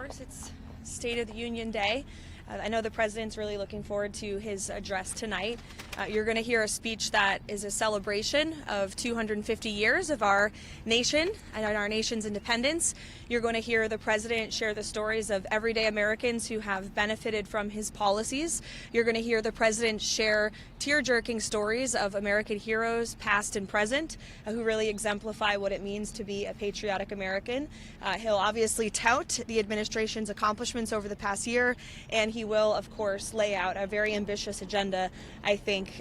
course, it's State of the Union Day. I know the president's really looking forward to his address tonight. You're going to hear a speech that is a celebration of 250 years of our nation and our nation's independence. You're going to hear the president share the stories of everyday Americans who have benefited from his policies. You're going to hear the president share tear-jerking stories of American heroes, past and present, who really exemplify what it means to be a patriotic American. He'll obviously tout the administration's accomplishments over the past year, and he will, of course, lay out a very ambitious agenda, I think,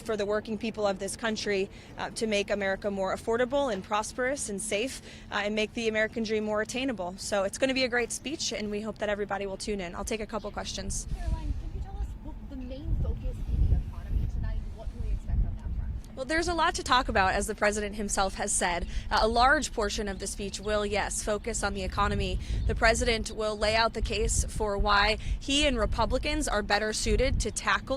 for the working people of this country to make America more affordable and prosperous and safe and make the American dream more attainable. So it's going to be a great speech, and we hope that everybody will tune in. I'll take a couple questions. Karoline, can you tell us what the main focus in the economy tonight? What can we expect on that front? Well, there's a lot to talk about, as the president himself has said. A large portion of the speech will, yes, focus on the economy. The president will lay out the case for why he and Republicans are better suited to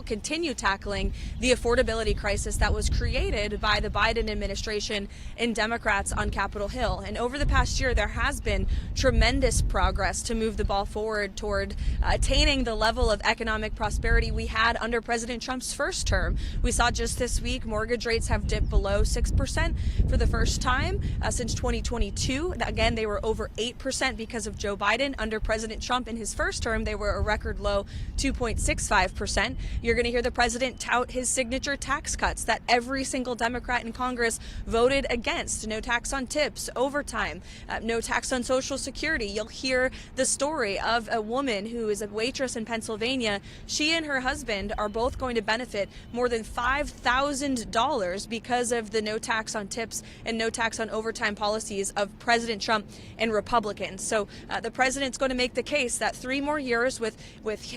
continue tackling the affordability crisis that was created by the Biden administration and Democrats on Capitol Hill. And over the past year, there has been tremendous progress to move the ball forward toward attaining the level of economic prosperity we had under President Trump's first term. We saw just this week mortgage rates have dipped below 6% for the first time since 2022. Again, they were over 8% because of Joe Biden. Under President Trump in his first term, they were a record low 2.65%. You're going to hear the president tout his signature tax cuts that every single Democrat in Congress voted against. No tax on tips, overtime, no tax on Social Security. You'll hear the story of a woman who is a waitress in Pennsylvania. She and her husband are both going to benefit more than $5,000 because of the no tax on tips and no tax on overtime policies of President Trump and Republicans. So the president's going to make the case that 3 more years with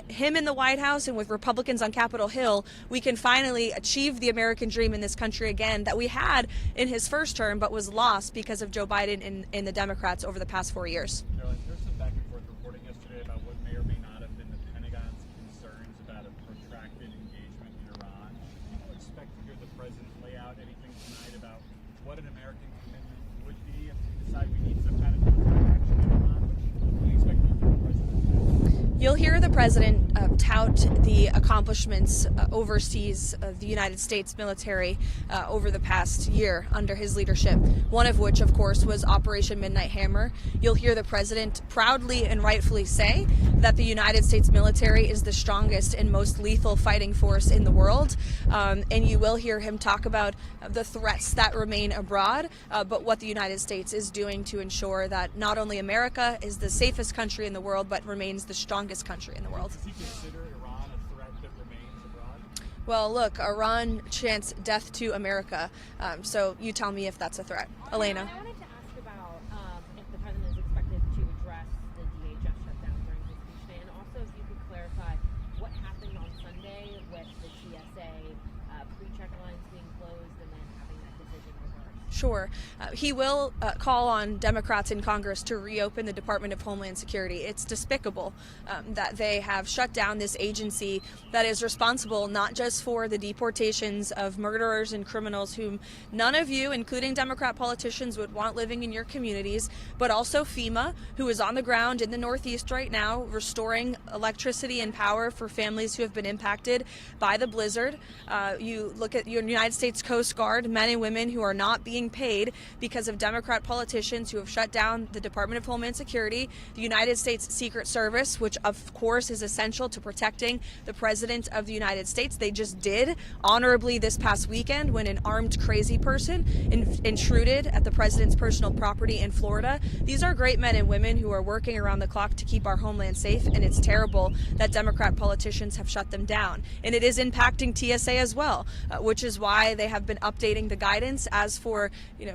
him in the White House and with Republicans on Capitol Hill, we can finally achieve the American dream in this country again that we had in his first term but was lost because of Joe Biden and the Democrats over the past 4 years. Caroline, there's some back and forth reporting yesterday about what may or may not have been the Pentagon's concerns about a protracted engagement in Iran. Do you expect to hear the president lay out anything tonight about what an American commitment would be if we decide we need some kind of military action in Iran? What do you expect to hear the president say? You'll hear the president tout the accomplishments overseas of the United States military over the past year under his leadership, one of which, of course, was Operation Midnight Hammer. You'll hear the president proudly and rightfully say that the United States military is the strongest and most lethal fighting force in the world. And you will hear him talk about the threats that remain abroad, but what the United States is doing to ensure that not only America is the safest country in the world, but remains the strongest country in the world. Does he consider Iran a threat that remains abroad? Well, look, Iran chants death to America. So you tell me if that's a threat. Elena. I wanted to ask about if the president is expected to address the DHS shutdown during his speech today, and also if you could clarify what happened on Sunday with the TSA pre-check lines being closed and then having that decision reversed. Sure. He will call on Democrats in Congress to reopen the Department of Homeland Security. It's despicable that they have shut down this agency that is responsible not just for the deportations of murderers and criminals whom none of you, including Democrat politicians, would want living in your communities, but also FEMA, who is on the ground in the Northeast right now, restoring electricity and power for families who have been impacted by the blizzard. You look at your United States Coast Guard, men and women who are not being paid because of Democrat politicians who have shut down the Department of Homeland Security, the United States Secret Service, which of course is essential to protecting the President of the United States. They just did honorably this past weekend when an armed crazy person intruded at the President's personal property in Florida. These are great men and women who are working around the clock to keep our homeland safe, and it's terrible that Democrat politicians have shut them down. And it is impacting TSA as well, which is why they have been updating the guidance. As for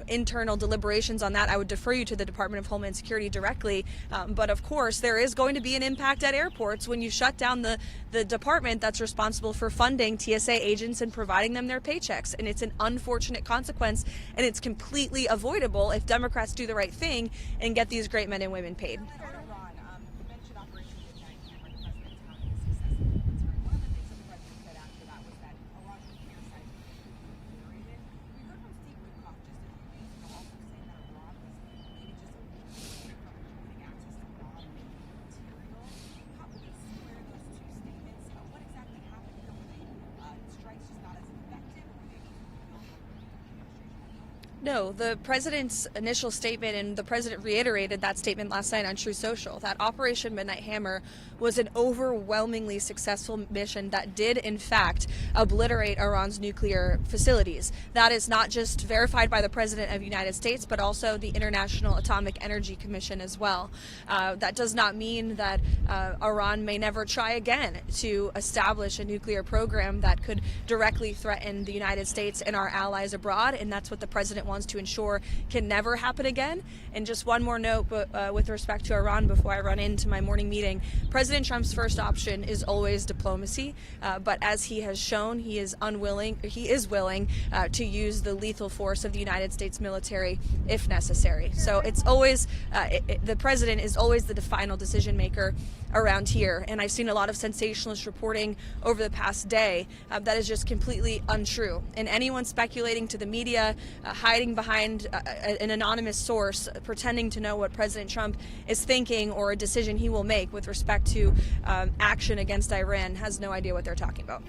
internal deliberations on that, I would defer you to the Department of Homeland Security directly. But of course, there is going to be an impact at airports when you shut down the department that's responsible for funding TSA agents and providing them their paychecks. And it's an unfortunate consequence, and it's completely avoidable if Democrats do the right thing and get these great men and women paid. No, the president's initial statement, and the president reiterated that statement last night on True Social, that Operation Midnight Hammer was an overwhelmingly successful mission that did, in fact, obliterate Iran's nuclear facilities. That is not just verified by the President of the United States, but also the International Atomic Energy Commission as well. That does not mean that Iran may never try again to establish a nuclear program that could directly threaten the United States and our allies abroad, and that's what the president wants to ensure can never happen again. And just one more note with respect to Iran before I run into my morning meeting. President Trump's first option is always diplomacy, but as he has shown, he is willing to use the lethal force of the United States military if necessary. So it's always, the president is always the final decision maker around here. And I've seen a lot of sensationalist reporting over the past day that is just completely untrue. And anyone speculating to the media, hiding behind an anonymous source, pretending to know what President Trump is thinking or a decision he will make with respect to action against Iran has no idea what they're talking about.